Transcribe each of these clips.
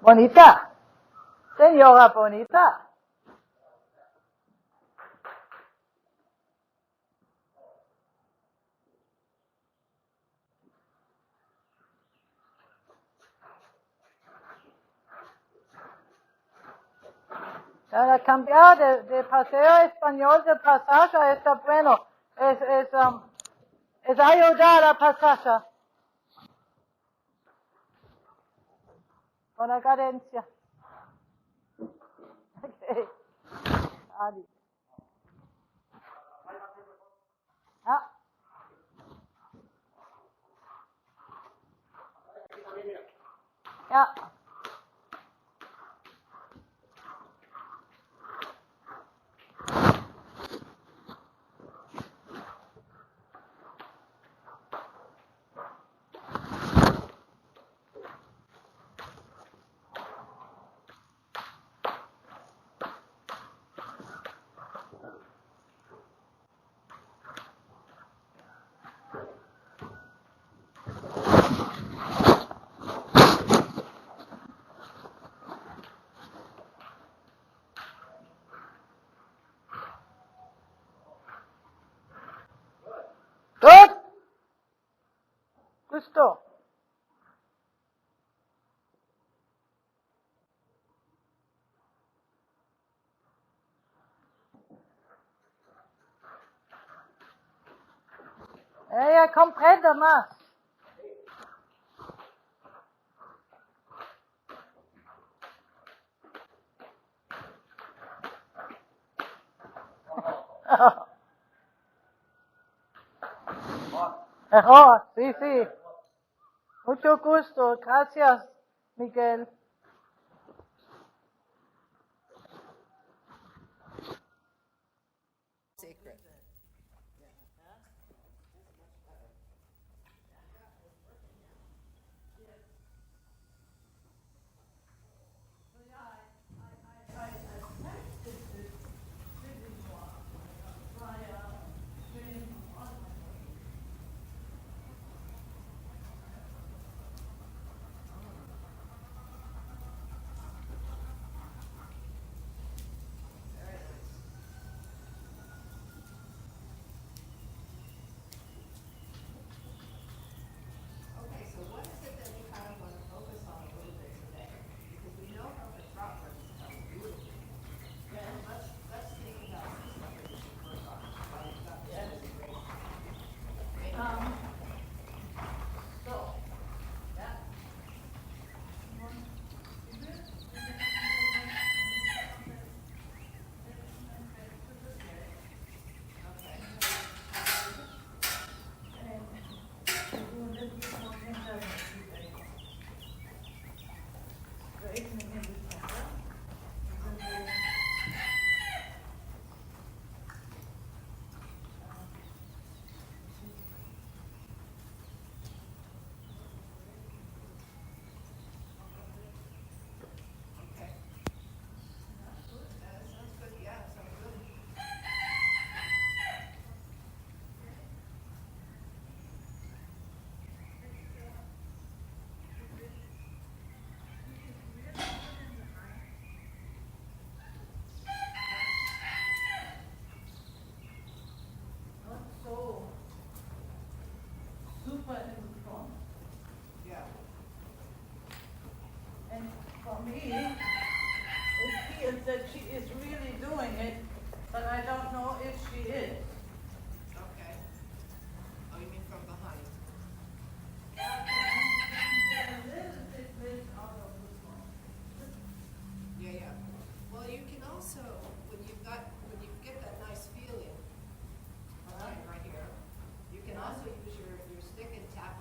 Bonita. Señora bonita. Para cambiar de paseo español de pasaje está bueno. Es ayudar a pasaje. Con la cadencia. Okay. Adi. Ah. Ja. Good. Gusto. Ella comprende más. Mejor, sí, sí. Mucho gusto. Gracias, Miguel. Secret. Okay, so what is it that we kind of want to focus on a little bit today? Because we know how the front work is done beautifully. Then let's think about some stuff that we should work on while we've got this great. So, yeah. Okay. That sounds good. Yeah, sounds good. Not so super in front. Yeah. And for me, it feels that she is really doing it, but I don't know if she is. Okay. Oh, you mean from behind? A little bit less out of this one. Yeah, yeah. Well, you can also, when you get that nice feeling, right here, you can also use your stick and tap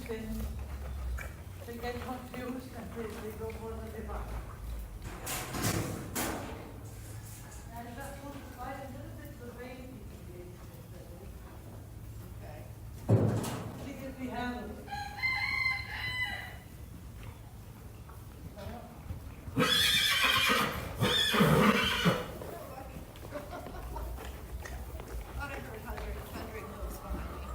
things, they get confused and they go for the divide. And that was quite a little bit the way Okay. she can be handled. Thought I heard hundred moves behind me.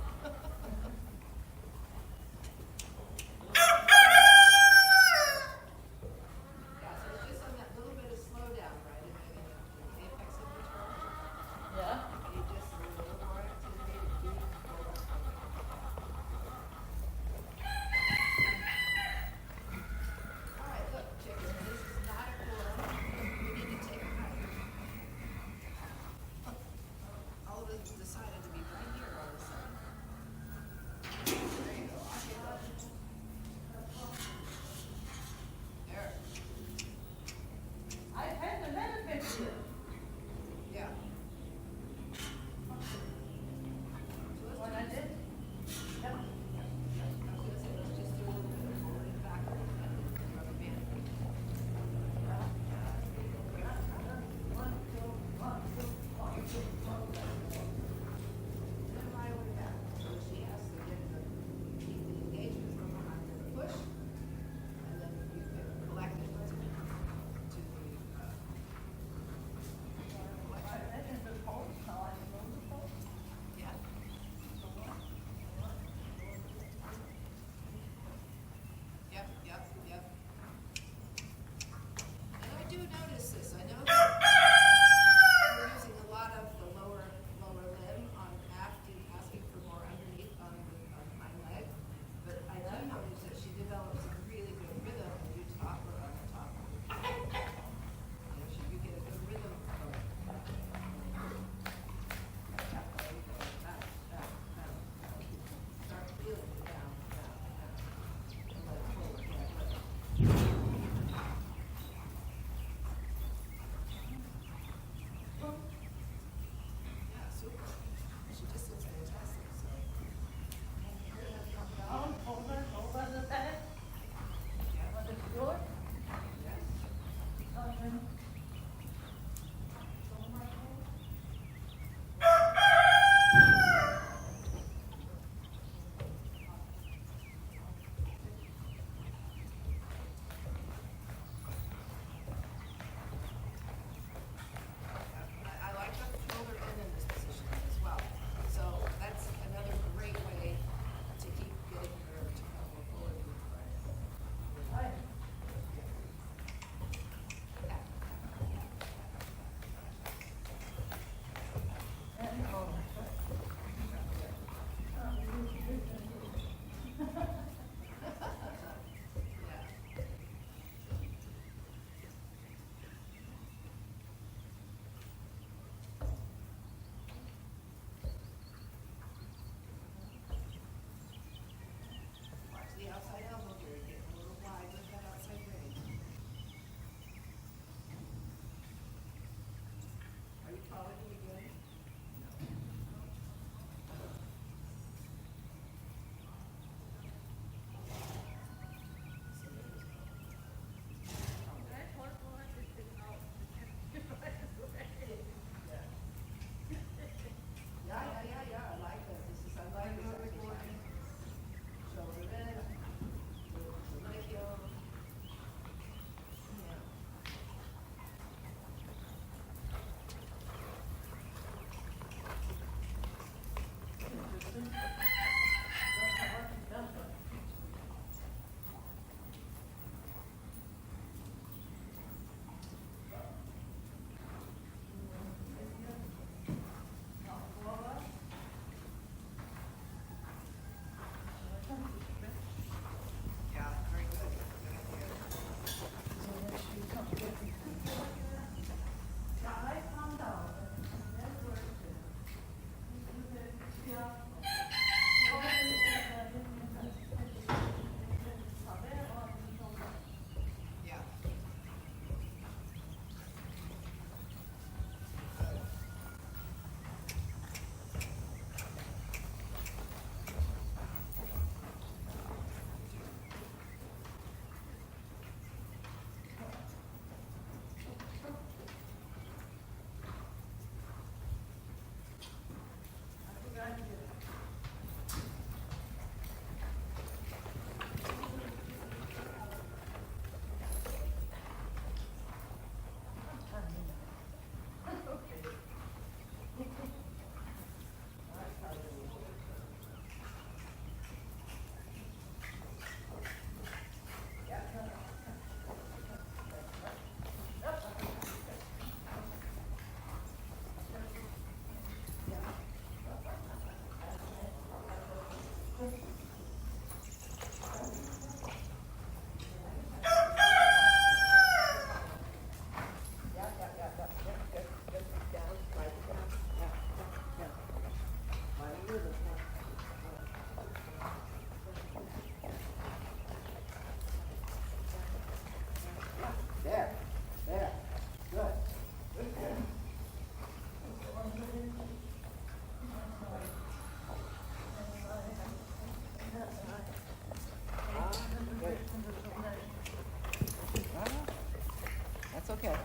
That's okay.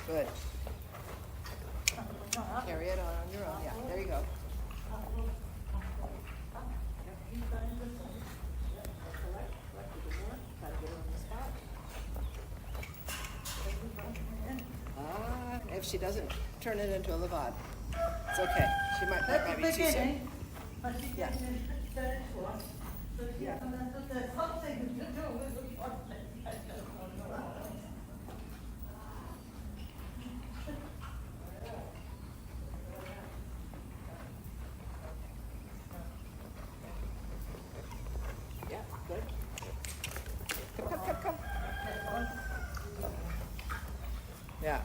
Good. Carry it on your own. Yeah, there you go. If she doesn't turn it into a levad, it's okay. She might, that might be too soon. Yeah. Yeah. Yeah, good. Come. Yeah.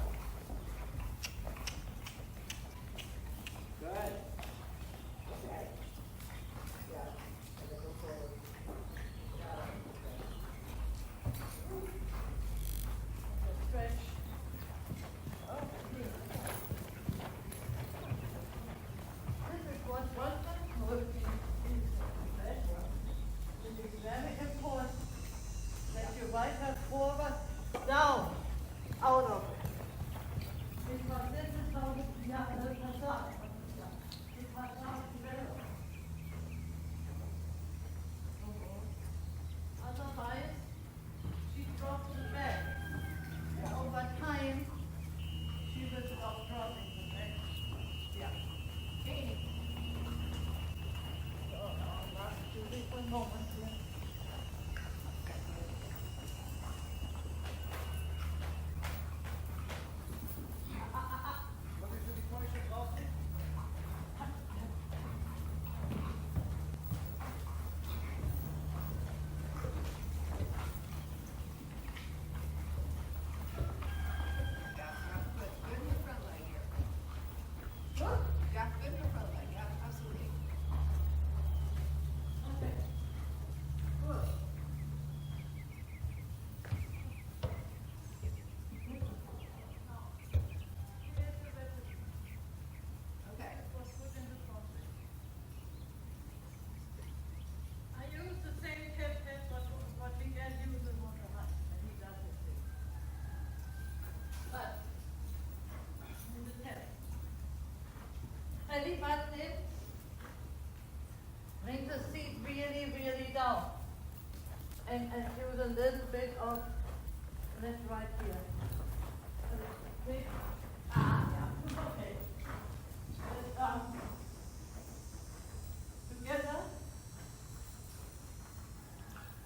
Good. Okay. Yeah. Stretch. This is what wasn't working in that one. It is very important that you right her forward, down, out of it. Because this is how the other side. It has not developed. Otherwise, she drops the bag. And over time, she will stop dropping the bag. Yeah. Okay. So now, last 2 different moments here. Yeah, good in the front leg here. Good. Yeah, good in the front leg. Yeah, absolutely. Okay. Good. Okay. I use the same tip as what we get using on the hut, and he does it too. But, in the tip. Belly button in. Bring the seat really, really down. And use a little bit of left right here. A little bit. Yeah, okay. Together.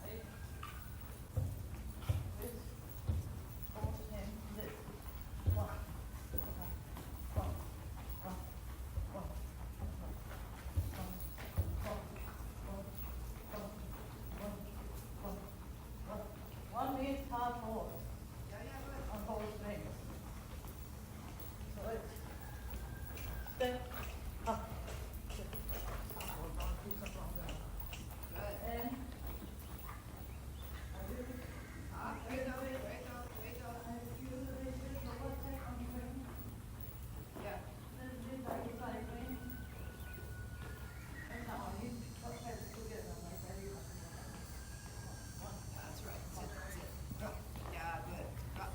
Right. This. Both hands lift. One. One is half hold Yeah, good. on both strings. So it's step up. Hold on, keep it on there. Good. And Way to go. I feel a little bit of a tap on the ring, Yeah. little bit like a side ring. And now I need to put that together, my belly button. One. That's right. Sit. Drop. Yeah, good. Drop.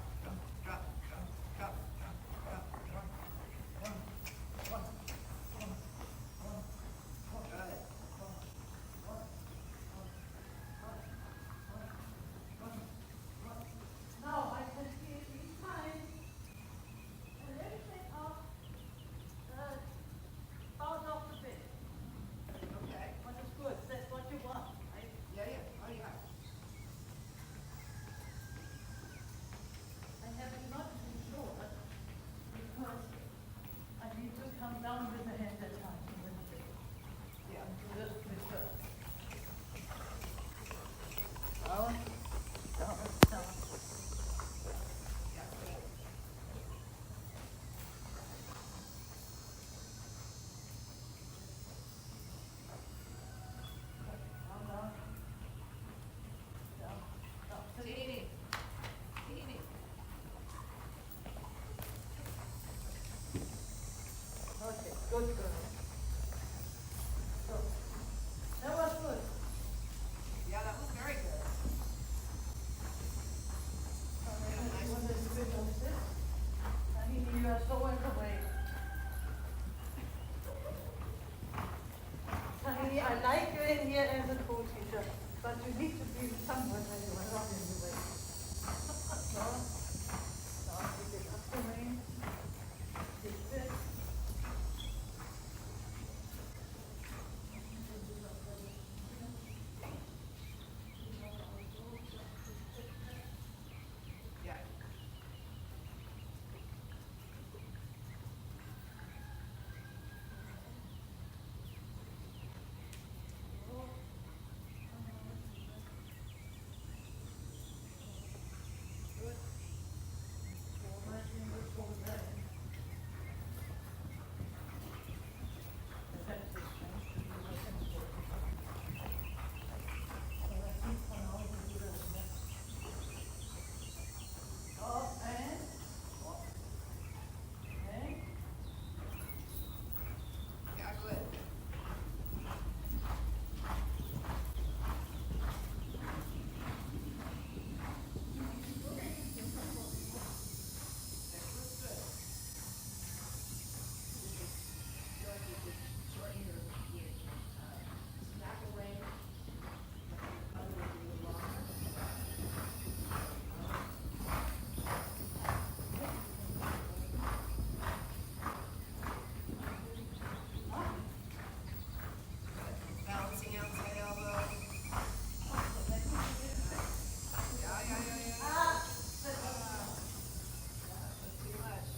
in here as a co-teacher, but you need to be somewhere anyway, not in the way. No, no, pick it up the rain. Take this. Yeah. Yeah, good. That was good. Feel like you could shorten your snackle range. Let your other be a little longer. Balancing outside elbow. Yeah, yeah, yeah, yeah. That's too much.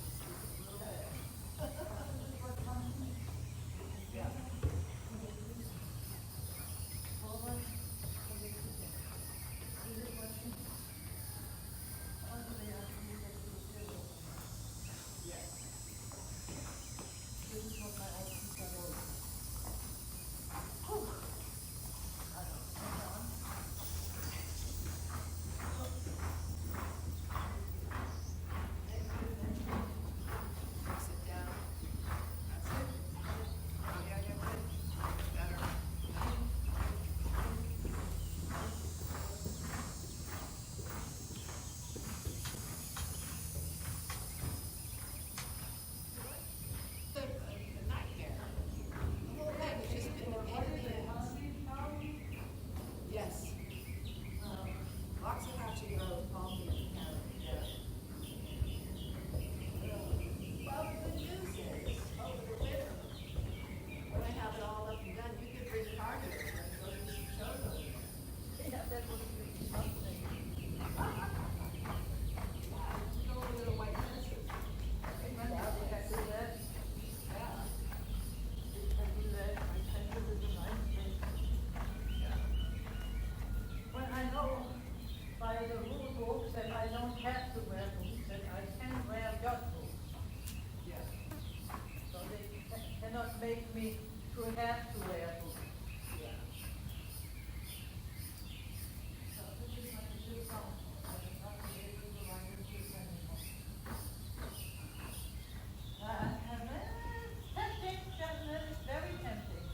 A little bit. Yeah. Yes. Sit down. That's it. Oh, yeah, yeah, good. Better. The nightmare. The whole thing has just been a pain in the ass. Yes. Lots of hatching rows, Palm Beach County, yeah. Well, the good news is, over the winter, when I have it all up and done, you could bring the car here and go do some shows over there. Yeah, that would be something. Yeah, just go over the white fences. Yeah, we can do that. Yeah. We can do that. I can do it in nice thing. Yeah. When I know by the rule book that I don't have to wear boots, that I can wear jog boots. Yeah. So they cannot make me to have to wear boots. Yeah. So this is my new song. I will not be able to ride the boots anymore. Tempting, gentlemen, very tempting.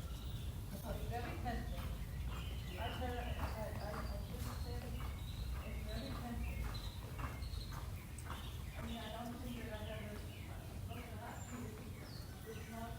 Very tempting. I tell you, I just say it's very tempting. I mean, I don't think that I have a, but it's not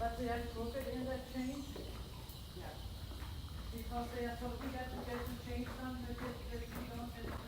But they have to look at in that change, Yeah. because they are talking that to get the change done, if you don't,